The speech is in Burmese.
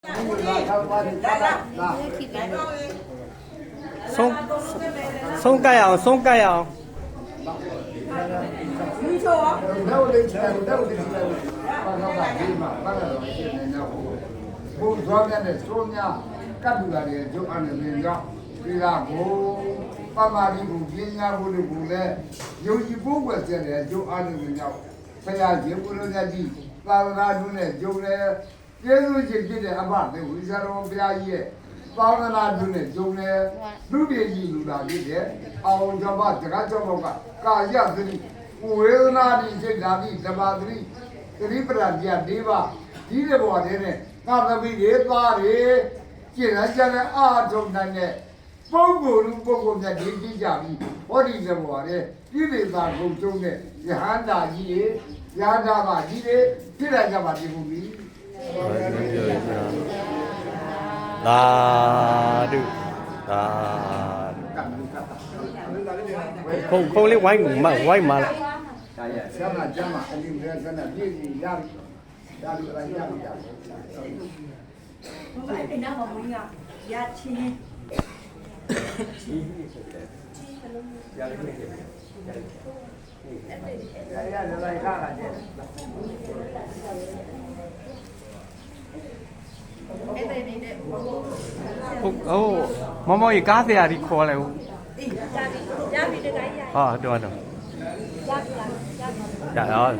松盖啊，松盖啊。你说啊？不说面的说面，干不了的就按着面讲，对啦，不爸妈的不，别人家不的不来，有一不过现在就按着面讲，他家结不了家地，拉到那种呢就来，别人就给的阿爸的，为啥我不愿意？包到那种呢就来，路边一路那里的，熬着吧，这个叫么个，干样子的，我有哪里这哪里这把子的，这里不然讲对吧？ဒီတဲ့ဘောတဲ့နဲ့ငါသမီးတွေသားတွေကျင့်ရကြတဲ့အာထုံနိုင်တဲ့ပုဂ္ဂိုလ်လူပုဂ္ဂိုလ်များဒီကြည့်ကြပြီဟောဒီတဲ့ဘောတဲ့ပြည်ဒေသကုန်ကျုံတဲ့ယဟန္တာကြီးတွေယဟန္တာမကြီးတွေပြည့်ရကြပါဒီကူပြီသာဓုသာခုံလေးဝိုင်းမဝိုင်းမလား ဒါရဆရာမကျမ်းမှာအလိမရကနဲ့ပြည့်စုံရပြီရပြီအရင်ရပြီ 我买的那个不一样，牙签。မမကြီးကားဆရာကြီးခေါ်လဲဦး 牙比这个牙。ဟာတော်တော် 牙比啦，牙比。ရတော့